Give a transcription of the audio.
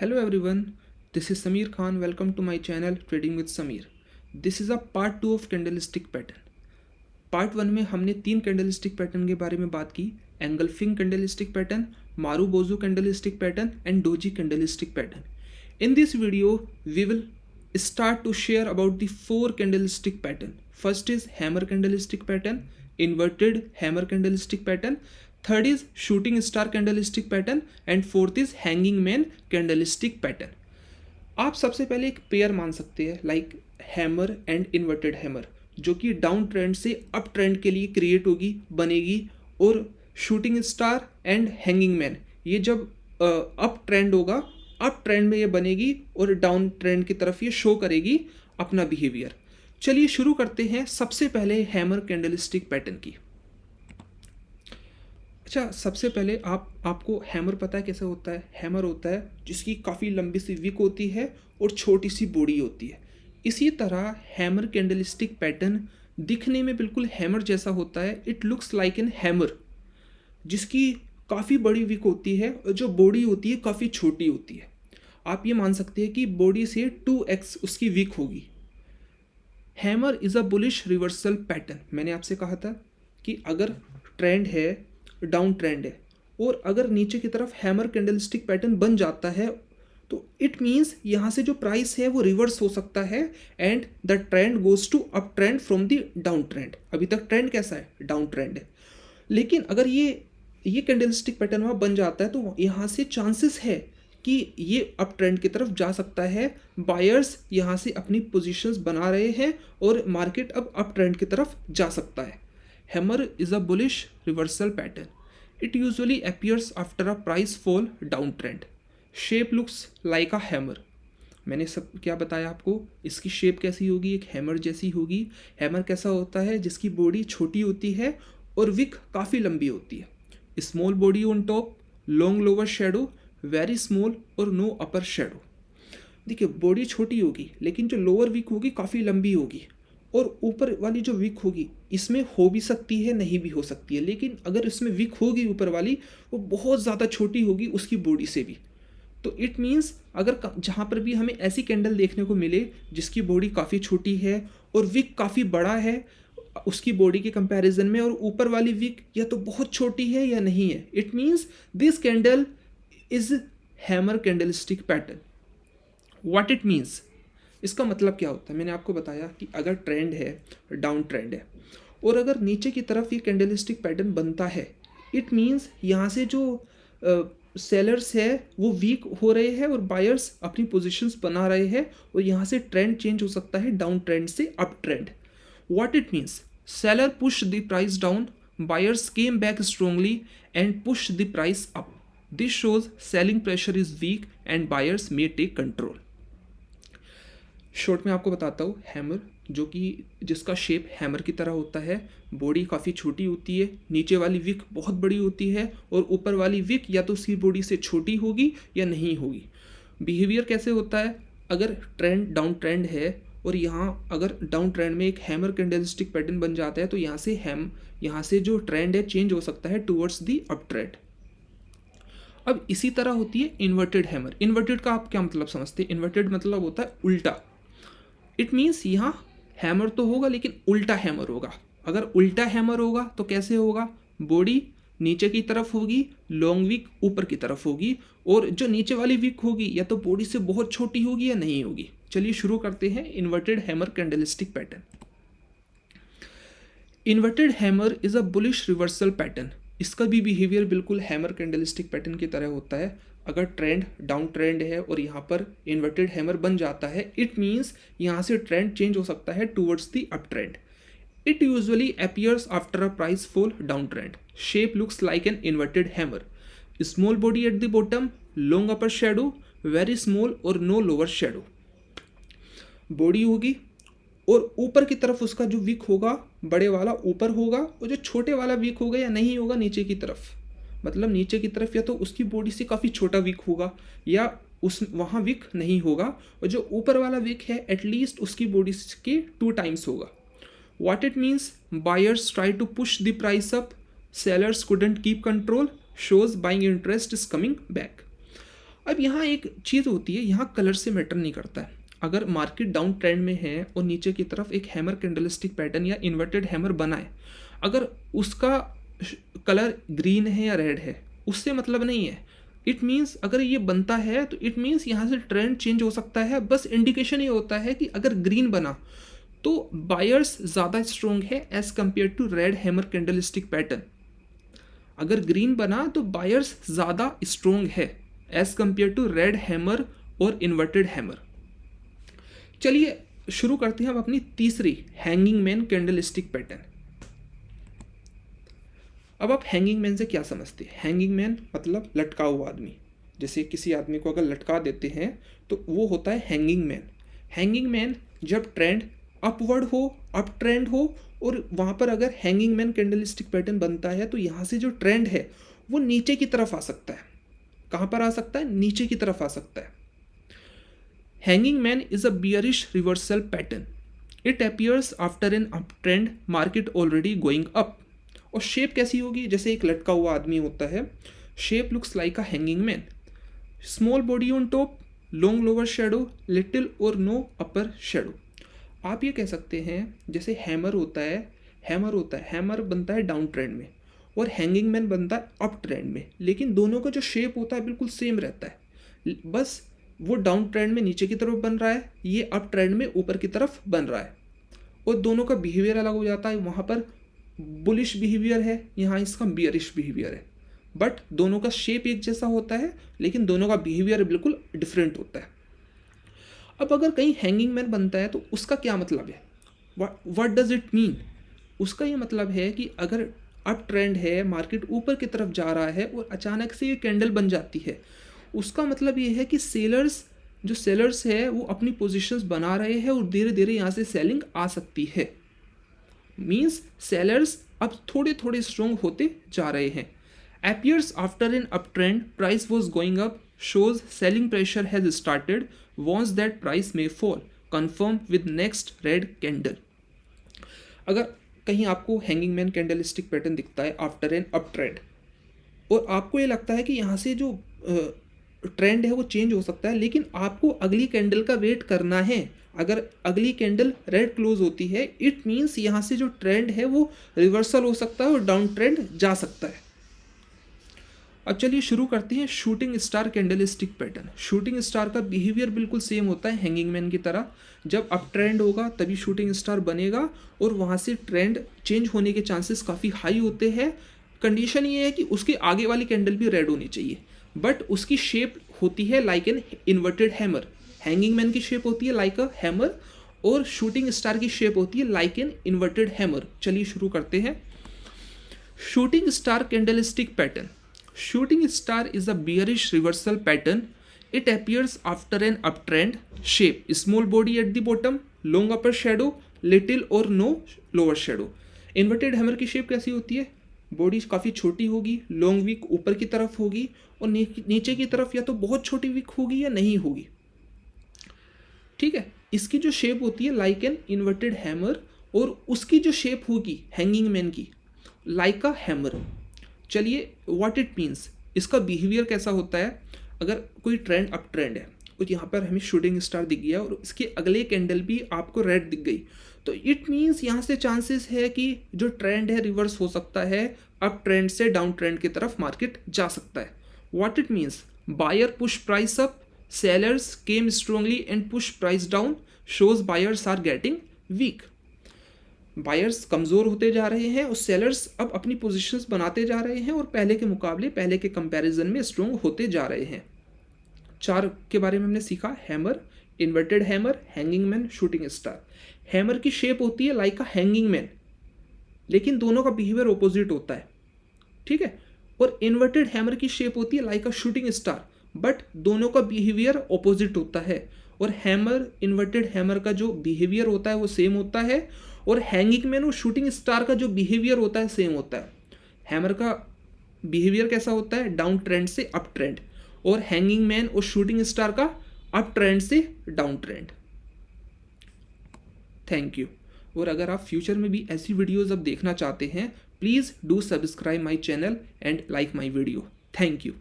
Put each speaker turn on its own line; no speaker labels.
Hello everyone, this is Samir Khan. Welcome to my channel Trading with Samir. This is a part 2 of candlestick pattern. Part 1 में हमने 3 candlestick pattern के बारे में बात की, engulfing candlestick pattern, marubozu candlestick pattern and doji candlestick pattern. In this video, we will start to share about the 4 candlestick pattern. First is hammer candlestick pattern, inverted hammer candlestick pattern, third is shooting star candlestick pattern and fourth is hanging man candlestick pattern. आप सबसे पहले एक pair मान सकते हैं like hammer and inverted hammer, जो कि down trend से अप ट्रेंड के लिए क्रिएट होगी, बनेगी. और shooting star and hanging man, ये जब अप ट्रेंड होगा, अप ट्रेंड में ये बनेगी और डाउन ट्रेंड की तरफ ये शो करेगी अपना बिहेवियर. चलिए शुरू करते हैं सबसे पहले हैमर कैंडलस्टिक पैटर्न की. अच्छा, सबसे पहले आपको हैमर पता है कैसे होता है. हैमर होता है जिसकी काफ़ी लंबी सी विक होती है और छोटी सी बॉडी होती है. इसी तरह हैमर कैंडलस्टिक पैटर्न दिखने में बिल्कुल हैमर जैसा होता है. It looks like an hammer, जिसकी काफ़ी बड़ी विक होती है और जो बॉडी होती है काफ़ी छोटी होती है. आप ये मान सकते हैं कि बॉडी से 2x उसकी विक होगी. Hammer is a bullish reversal pattern. मैंने आपसे कहा था कि अगर ट्रेंड है, डाउन ट्रेंड है, और अगर नीचे की तरफ हैमर कैंडलस्टिक पैटर्न बन जाता है तो इट मीन्स यहाँ से जो प्राइस है वो रिवर्स हो सकता है and the trend goes to up trend from the down trend. अभी तक ट्रेंड कैसा है, डाउन ट्रेंड है. लेकिन अगर ये कैंडलस्टिक पैटर्न वहाँ बन जाता है तो यहाँ से चांसेस है कि ये अप ट्रेंड की तरफ जा सकता है. बायर्स यहाँ से अपनी पोजीशंस बना रहे हैं और मार्केट अब अप ट्रेंड की तरफ जा सकता है. Hammer is a bullish reversal pattern. It usually appears after a price fall downtrend. Shape looks like a hammer. मैंने सब क्या बताया आपको, इसकी शेप कैसी होगी, एक हैमर जैसी होगी. हैमर कैसा होता है, जिसकी बॉडी छोटी होती है और विक काफ़ी लंबी होती है. Small body on top, long lower shadow, very small और नो अपर शेडो. देखिए, बॉडी छोटी होगी लेकिन जो लोअर विक होगी काफ़ी लंबी होगी, और ऊपर वाली जो विक होगी इसमें हो भी सकती है, नहीं भी हो सकती है. लेकिन अगर इसमें विक होगी ऊपर वाली, वो बहुत ज़्यादा छोटी होगी उसकी बॉडी से भी. तो इट मीन्स अगर जहाँ पर भी हमें ऐसी कैंडल देखने को मिले जिसकी बॉडी काफ़ी छोटी है और विक काफ़ी बड़ा है उसकी बॉडी के कंपैरिजन में, और ऊपर वाली विक या तो बहुत छोटी है या नहीं है, it means this candle is hammer candlestick pattern. What it means, इसका मतलब क्या होता है. मैंने आपको बताया कि अगर ट्रेंड है, डाउन ट्रेंड है, और अगर नीचे की तरफ ये कैंडलस्टिक पैटर्न बनता है, इट मीन्स यहाँ से जो सेलर्स है वो वीक हो रहे हैं और बायर्स अपनी पोजीशंस बना रहे हैं, और यहाँ से ट्रेंड चेंज हो सकता है डाउन ट्रेंड से up trend. What it means, seller push the price down, buyers came back strongly and push the price up. This shows selling pressure is weak and buyers may take control. Short में आपको बताता हूँ, hammer जो कि जिसका shape hammer की तरह होता है, बॉडी काफ़ी छोटी होती है, नीचे वाली विक बहुत बड़ी होती है और ऊपर वाली विक या तो उसकी बॉडी से छोटी होगी या नहीं होगी. बिहेवियर कैसे होता है, अगर ट्रेंड डाउन ट्रेंड है और यहाँ अगर डाउन ट्रेंड में एक हैमर कैंडलस्टिक पैटर्न बन जाता है तो यहाँ से जो ट्रेंड है चेंज हो सकता है टूवर्ड्स दी अप ट्रेंड. अब इसी तरह होती है इन्वर्टेड हैमर. इन्वर्टेड का आप क्या मतलब समझते हैं. इन्वर्टेड मतलब होता है उल्टा. इट मीन्स यहाँ हैमर तो होगा लेकिन उल्टा हैमर होगा. अगर उल्टा हैमर होगा तो कैसे होगा, बॉडी नीचे की तरफ होगी, लॉन्ग विक ऊपर की तरफ होगी, और जो नीचे वाली विक होगी या तो बॉडी से बहुत छोटी होगी या नहीं होगी. चलिए शुरू करते हैं inverted hammer candlestick pattern. Inverted hammer is a bullish reversal pattern. इसका भी बिहेवियर बिल्कुल हैमर कैंडलस्टिक पैटर्न की तरह होता है. अगर ट्रेंड डाउन ट्रेंड है और यहाँ पर इन्वर्टेड हैमर बन जाता है, इट मीन्स यहाँ से ट्रेंड चेंज हो सकता है towards the up trend. It usually appears after a price fall down trend. Shape looks like an inverted hammer. Small body at the bottom, long upper shadow, very small और no lower shadow. Body होगी और ऊपर की तरफ उसका जो Wick होगा, बड़े वाला ऊपर होगा, और जो छोटे वाला विक होगा या नहीं होगा नीचे की तरफ. मतलब नीचे की तरफ या तो उसकी बॉडी से काफ़ी छोटा विक होगा या उस वहाँ विक नहीं होगा, और जो ऊपर वाला विक है एटलीस्ट उसकी बॉडी के 2 टाइम्स होगा. What it means, buyers try to push the price up, sellers couldn't keep control, shows buying interest is coming back. अब यहाँ एक चीज़ होती है, यहाँ कलर से मैटर नहीं करता है। अगर मार्केट डाउन ट्रेंड में है और नीचे की तरफ एक हैमर कैंडलस्टिक पैटर्न या इन्वर्टेड हैमर बनाए, अगर उसका कलर ग्रीन है या रेड है उससे मतलब नहीं है। इट मीन्स अगर ये बनता है तो इट मीन्स यहाँ से ट्रेंड चेंज हो सकता है। बस इंडिकेशन ये होता है कि अगर ग्रीन बना तो बायर्स ज़्यादा स्ट्रॉन्ग है as compare to red hammer candlestick pattern. अगर ग्रीन बना तो बायर्स ज़्यादा स्ट्रॉन्ग है as compare to red hammer और इन्वर्टेड हैमर। चलिए शुरू करते हैं हम अपनी तीसरी हैंगिंग मैन कैंडलस्टिक पैटर्न। अब आप हैंगिंग मैन से क्या समझते हैं? हैंगिंग मैन मतलब लटका हुआ आदमी। जैसे किसी आदमी को अगर लटका देते हैं तो वो होता है हैंगिंग मैन। हैंगिंग मैन जब ट्रेंड अपवर्ड हो, अप ट्रेंड हो और वहाँ पर अगर हैंगिंग मैन कैंडलस्टिक पैटर्न बनता है तो यहाँ से जो ट्रेंड है वो नीचे की तरफ आ सकता है। कहाँ पर आ सकता है? नीचे की तरफ आ सकता है। Hanging man is a bearish reversal pattern. It appears after an up trend market already going up. और शेप कैसी होगी? जैसे एक लटका हुआ आदमी होता है, shape looks like a hanging man. Small body on top, long lower shadow, little और नो अपर शेडो। आप ये कह सकते हैं जैसे हैमर होता है, हैमर बनता है डाउन ट्रेंड में और हैंगिंग मैन बनता है अप ट्रेंड में, लेकिन दोनों का जो शेप होता है बिल्कुल सेम रहता है। बस वो डाउन ट्रेंड में नीचे की तरफ बन रहा है, ये अप ट्रेंड में ऊपर की तरफ बन रहा है और दोनों का बिहेवियर अलग हो जाता है। वहाँ पर बुलिश बिहेवियर है, यहाँ इसका बियरिश बिहेवियर है, बट दोनों का शेप एक जैसा होता है लेकिन दोनों का बिहेवियर बिल्कुल डिफरेंट होता है। अब अगर कहीं हैंगिंग मैन बनता है तो उसका क्या मतलब है? What does it mean? उसका ये मतलब है कि अगर अप ट्रेंड है, मार्केट ऊपर की तरफ जा रहा है और अचानक से ये कैंडल बन जाती है, उसका मतलब ये है कि सेलर्स है वो अपनी पोजीशंस बना रहे हैं और धीरे धीरे यहाँ से सेलिंग आ सकती है। मीन्स सेलर्स अब थोड़े थोड़े स्ट्रॉन्ग होते जा रहे हैं। Appears after an up trend price was going up, shows selling pressure has started, wants that price में fall, confirm with next red candle. अगर कहीं आपको हैंगिंग मैन कैंडलस्टिक पैटर्न दिखता है आफ्टर एन अप ट्रेंड और आपको ये लगता है कि यहाँ से जो ट्रेंड है वो चेंज हो सकता है, लेकिन आपको अगली कैंडल का वेट करना है। अगर अगली कैंडल रेड क्लोज होती है इट मीन्स यहाँ से जो ट्रेंड है वो रिवर्सल हो सकता है और डाउन ट्रेंड जा सकता है। अब चलिए शुरू करते हैं shooting star candlestick pattern. Shooting star का बिहेवियर बिल्कुल सेम होता है हैंगिंग मैन की तरह। जब अप ट्रेंड होगा तभी शूटिंग स्टार बनेगा और वहाँ से ट्रेंड चेंज होने के चांसेस काफ़ी हाई होते हैं। कंडीशन ये है कि उसके आगे वाली कैंडल भी रेड होनी चाहिए, बट उसकी शेप होती है like an inverted hammer. Hanging man की शेप होती है लाइक अ हैमर और शूटिंग स्टार की शेप होती है लाइक एन इन्वर्टेड हैमर। चलिए शुरू करते हैं। Shooting star candlestick pattern. Shooting star is a bearish reversal pattern. It appears after an up trend, shape small body at the bottom, long upper shadow, little और no lower shadow. Inverted hammer की shape कैसी होती है? Body काफ़ी छोटी होगी, long Wick ऊपर की तरफ होगी और नीचे की तरफ या तो बहुत छोटी विक होगी या नहीं होगी। ठीक है, इसकी जो शेप होती है लाइक एन इन्वर्टेड हैमर और उसकी जो शेप होगी हैंगिंग मैन की लाइक अ हैमर। चलिए व्हाट इट मीन्स, इसका बिहेवियर कैसा होता है? अगर कोई ट्रेंड अप ट्रेंड है और यहाँ पर हमें शूटिंग स्टार दिख गया और इसके अगले कैंडल भी आपको रेड दिख गई, तो इट मीन्स यहाँ से चांसेस है कि जो ट्रेंड है रिवर्स हो सकता है, अप ट्रेंड से डाउन ट्रेंड की तरफ मार्केट जा सकता है। What it means, buyer push price up, sellers came strongly and push price down, shows buyers are getting weak. Buyers कमज़ोर होते जा रहे हैं और सेलर्स अब अपनी पोजीशंस बनाते जा रहे हैं और पहले के मुकाबले, पहले के कंपैरिजन में स्ट्रॉन्ग होते जा रहे हैं। 4 के बारे में हमने सीखा, hammer, inverted hammer, hanging man, shooting star. Hammer की शेप होती है लाइक अ हैंगिंग मैन, लेकिन दोनों का बिहेवियर ऑपोजिट होता है। ठीक है, और इन्वर्टेड हैमर की शेप होती है like a shooting star, but दोनों का बिहेवियर ऑपोजिट होता है। और हैमर, इन्वर्टेड हैमर का जो बिहेवियर होता है वो सेम होता है और हैंगिंग मैन और शूटिंग स्टार का जो बिहेवियर होता है सेम होता है। हैमर का बिहेवियर कैसा होता है? डाउन ट्रेंड से अप ट्रेंड, और हैंगिंग मैन और शूटिंग स्टार का अप ट्रेंड से डाउन ट्रेंड। Thank you. और अगर आप फ्यूचर में भी ऐसी वीडियोस अब देखना चाहते हैं, please do subscribe my channel and like my video. Thank you.